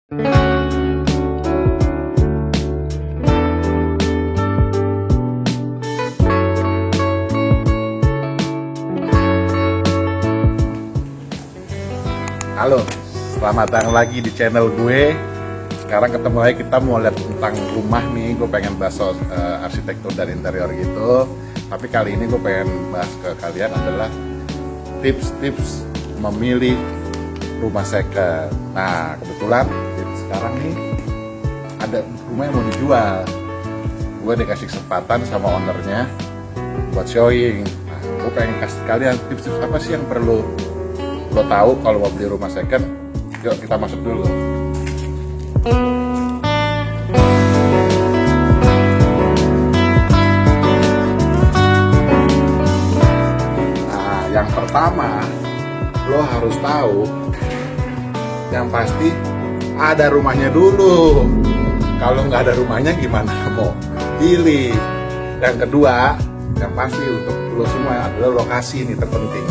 Halo, selamat datang lagi di channel gue. Sekarang ketemu lagi, kita mau lihat tentang rumah nih. Gue pengen bahas soal arsitektur dan interior gitu. Tapi kali ini gue pengen bahas ke kalian adalah tips-tips memilih rumah second. Nah, kebetulan sekarang nih ada rumah yang mau dijual. Gue dikasih kesempatan sama ownernya buat showing. Nah, gue pengen kasih kalian tips-tips apa sih yang perlu lo tahu kalau mau beli rumah second. Yuk kita masuk dulu. Nah, yang pertama lo harus tahu yang pasti ada rumahnya dulu. Kalau nggak ada rumahnya gimana mau pilih? Yang kedua yang pasti untuk lo semua adalah lokasi, ini terpenting.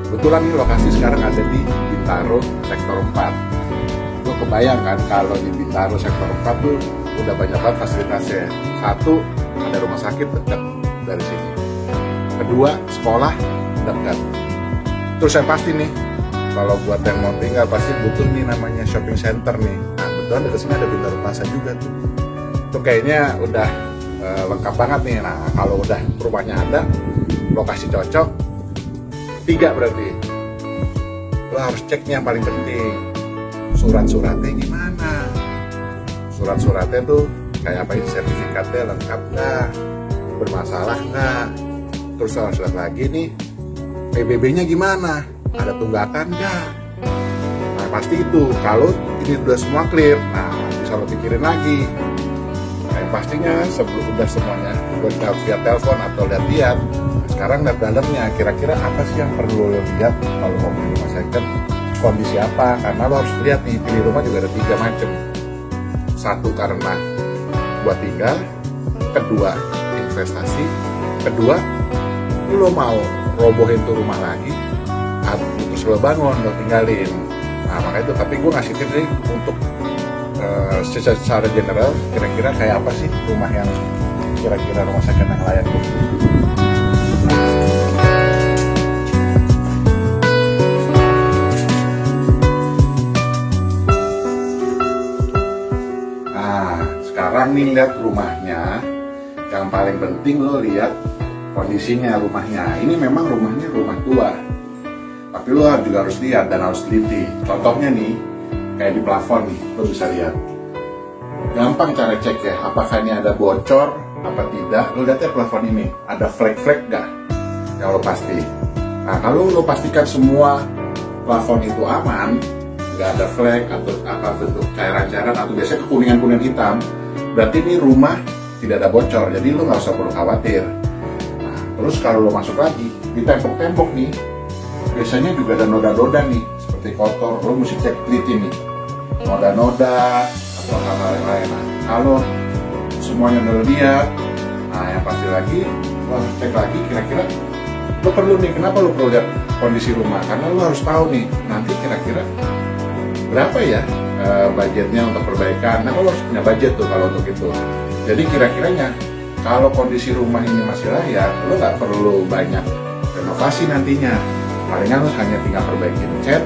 Kebetulan nih lokasi sekarang ada di Bintaro sektor 4. Lo kebayangkan kalau di Bintaro sektor 4 tuh udah banyak banget fasilitasnya. Satu, ada rumah sakit dekat dari sini. Kedua, sekolah dekat. Terus yang pasti nih, kalau buat yang mau tinggal pasti butuh nih namanya shopping center nih. Nah, kebetulan dekat sini ada Bintaro Plaza juga tuh. Itu kayaknya udah lengkap banget nih. Nah, kalau udah rumahnya ada, lokasi cocok, 3 berarti lo harus ceknya yang paling penting, surat-suratnya gimana. Surat-suratnya tuh kayak apa, sertifikatnya lengkap nggak, bermasalah nggak. Terus harus lihat lagi nih PBB-nya gimana, ada tunggakan nggak. Nah pasti itu, kalau ini udah semua clear, nah bisa lo pikirin lagi. Nah, yang pastinya sebelum udah semuanya udah via telepon atau lihat-lihat, sekarang lihat dalamnya, kira-kira apa sih yang perlu lo lihat kalau mau beli rumah second, kondisi apa. Karena lo harus lihat nih, pilih rumah juga ada 3 macam. Satu karena buat tinggal, kedua investasi, kedua lo mau robohin tuh rumah lagi atau terus lo bangun, lo tinggalin. Nah makanya itu, tapi gue ngasih tips nih untuk secara general, kira-kira kayak apa sih rumah yang kira-kira rumah second yang layak tuh. Sekarang nih lihat rumahnya, yang paling penting lo lihat kondisinya rumahnya. Ini memang rumahnya rumah tua, tapi lo juga harus lihat dan harus teliti. Contohnya nih, kayak di plafon nih, lo bisa lihat. Gampang cara cek ya, apakah ini ada bocor apa tidak. Lo lihat ya plafon ini, ada flek-flek nggak? Yang lo pasti. Nah kalau lo pastikan semua plafon itu aman, nggak ada flek atau apa bentuk cairan-cairan atau biasanya kekuningan-kuningan hitam, berarti ini rumah tidak ada bocor, jadi lo nggak usah perlu khawatir. Nah, terus kalau lo masuk lagi di tembok-tembok nih, biasanya juga ada noda-noda nih, seperti kotor. Lo mesti cek teliti nih, noda-noda atau hal-hal yang lain. Nah, kalau semuanya udah lihat, nah yang pasti lagi lo harus cek lagi kira-kira lo perlu nih. Kenapa lo perlu lihat kondisi rumah? Karena lo harus tahu nih nanti kira-kira berapa ya budgetnya untuk perbaikan. Nah lo harus punya budget tuh kalau untuk itu. Jadi kira-kiranya kalau kondisi rumah ini masih layak, lo nggak perlu banyak renovasi nantinya. Palingan lo hanya tinggal perbaikin cat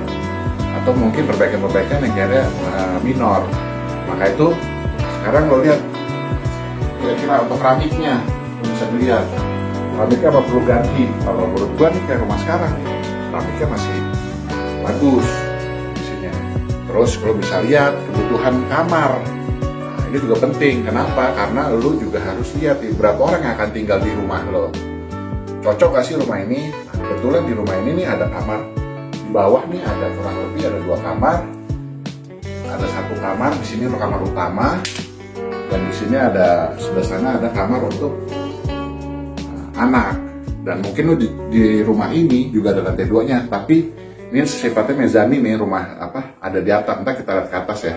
atau mungkin perbaikan-perbaikan yang kira minor. Maka itu sekarang lo lihat kira-kira untuk keramiknya, lo bisa lihat keramiknya apa perlu ganti. Kalau menurut gua nih kayak rumah sekarang nih, keramiknya masih bagus. Terus kalau bisa lihat kebutuhan kamar, nah, ini juga penting. Kenapa? Karena lo juga harus lihat berapa orang yang akan tinggal di rumah lo. Cocok gak sih rumah ini? Nah, kebetulan di rumah ini nih ada kamar di bawah nih, ada kurang lebih ada 2 kamar, ada 1 kamar di sini untuk kamar utama, dan di sini ada sebelah sana ada kamar untuk anak. Dan mungkin lo di rumah ini juga ada lantai 2-nya, tapi ini sifatnya mezzanine nih, rumah apa ada di atas. Entah kita lihat ke atas ya,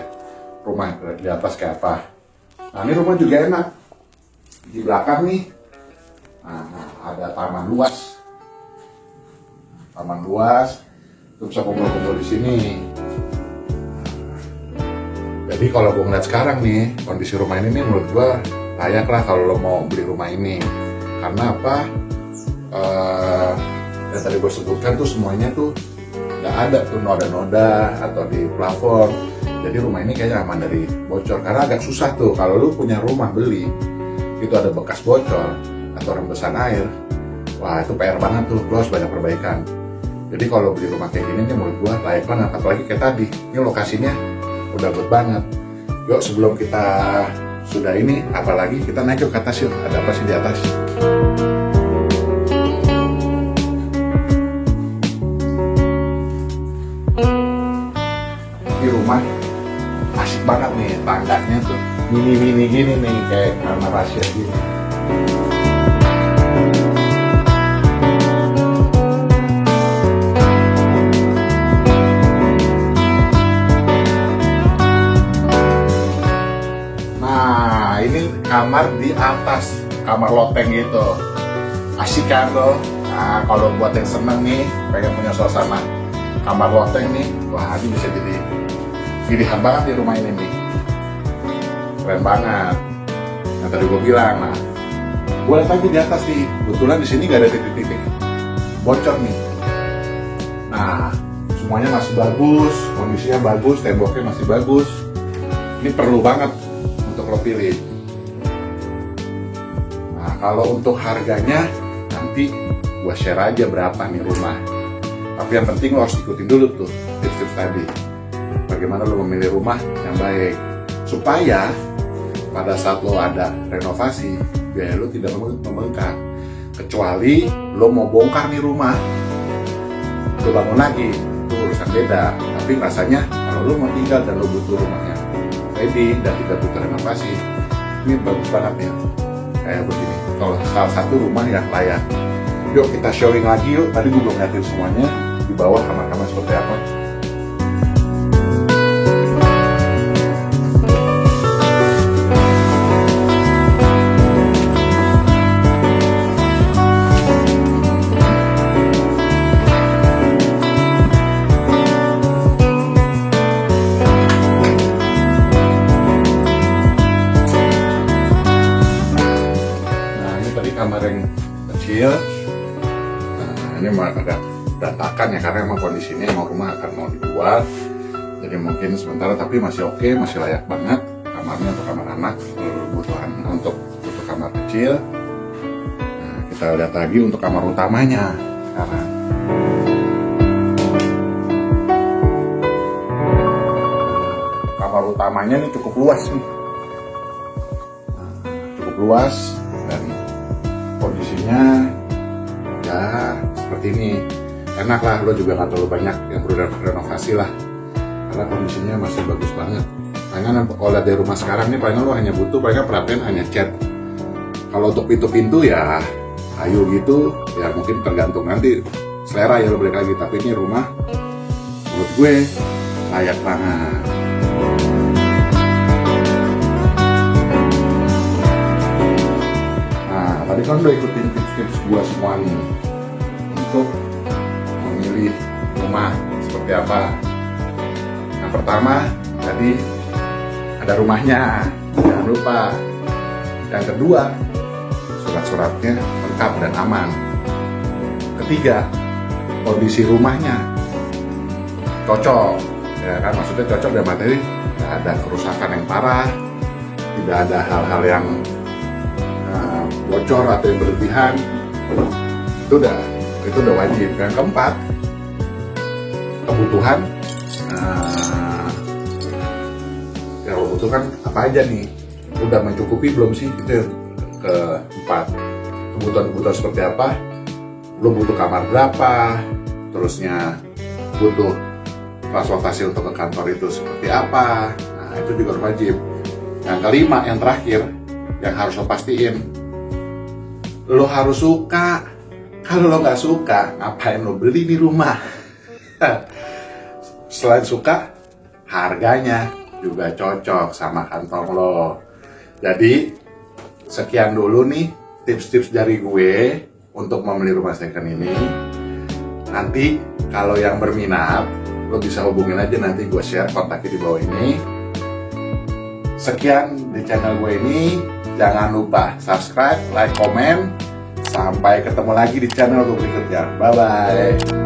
rumah di atas kayak apa. Nah ini rumah juga enak. Di belakang nih, nah, ada taman luas. Taman luas, itu bisa kumpul-kumpul di sini. Jadi kalau gue ngeliat sekarang nih, kondisi rumah ini nih menurut gue layak lah kalau lo mau beli rumah ini. Karena apa? Yang tadi gue sebutkan tuh semuanya tuh nggak ada tuh noda-noda atau di plafon. Jadi rumah ini kayaknya aman dari bocor. Karena agak susah tuh kalau lo punya rumah beli, itu ada bekas bocor atau rembesan air. Wah itu PR banget tuh, lo harus banyak perbaikan. Jadi kalau beli rumah kayak gini nih menurut gue layak banget. Apalagi kayak tadi, ini lokasinya udah good banget. Yuk sebelum kita sudah ini, apalagi kita naik ke atas yuk. Ada apa sih di atas? Ini rumah asik banget nih, tangganya tuh mini-mini gini nih, kayak kamar rahasia gini. Kamar di atas, kamar loteng gitu, asik kan lo. Nah kalau buat yang seneng nih, pengen punya suasana kamar loteng nih, wah ini bisa jadi pilihan banget di rumah ini nih, keren banget. Nah tadi gue bilang, nah gue lihat aja di atas nih, kebetulan di sini gak ada titik-titik bocor nih. Nah semuanya masih bagus, kondisinya bagus, temboknya masih bagus. Ini perlu banget untuk lo pilih. Kalau untuk harganya nanti gua share aja berapa nih rumah. Tapi yang penting lo harus ikutin dulu tuh tips-tips tadi. Bagaimana lo memilih rumah yang baik supaya pada saat lo ada renovasi biaya lo tidak membengkak. Kecuali lo mau bongkar nih rumah, lo bangun lagi, itu urusan beda. Tapi rasanya kalau lo mau tinggal dan lo butuh rumahnya ready dan tidak butuh renovasi, ini bagus banget nih. Kayak begini, kalau salah satu rumah yang layak. Yuk kita showing lagi yuk. Tadi gue belum ngeliatin semuanya di bawah kamar-kamar seperti apa. Kamar yang kecil, nah ini agak berantakan ya karena emang kondisinya emang rumah akan mau dijual, jadi mungkin sementara tapi masih oke, masih layak banget kamarnya untuk kamar anak, kebutuhan untuk kamar kecil. Nah, kita lihat lagi untuk kamar utamanya sekarang. Kamar utamanya ini cukup luas nih, cukup luas. Kondisinya ya seperti ini, enak lah, lo juga nggak terlalu banyak yang perlu renovasi lah karena kondisinya masih bagus banget. Palingan kalau lihat dari rumah sekarang nih, palingan lo hanya butuh perhatian hanya cat. Kalau untuk pintu-pintu ya kayu gitu ya, mungkin tergantung nanti selera ya lo balik lagi. Tapi ini rumah menurut gue layak banget. Tadi kan udah ikutin tips-tips gua semua nih untuk memilih rumah seperti apa. Yang pertama tadi ada rumahnya, jangan lupa. Yang kedua, surat-suratnya lengkap dan aman. Ketiga, kondisi rumahnya cocok, ya kan, maksudnya cocok dalam materi, tidak ada kerusakan yang parah, tidak ada hal-hal yang bocor atau yang berlebihan. Itu udah wajib. Yang keempat, kebutuhan yang lo butuhkan apa aja nih, udah mencukupi belum sih, itu yang keempat. Kebutuhan seperti apa, lo butuh kamar berapa, terusnya butuh transportasi untuk ke kantor itu seperti apa. Nah itu juga wajib. Yang kelima, yang terakhir, yang harus lo pastiin, lo harus suka. Kalau lo nggak suka, ngapain lo beli di rumah? Selain suka, harganya juga cocok sama kantong lo. Jadi sekian dulu nih tips-tips dari gue untuk membeli rumah second ini. Nanti kalau yang berminat, lo bisa hubungin aja, nanti gue share kontaknya di bawah ini. Sekian di channel gue ini. Jangan lupa subscribe, like, komen. Sampai ketemu lagi di channel gue berikutnya. Bye-bye.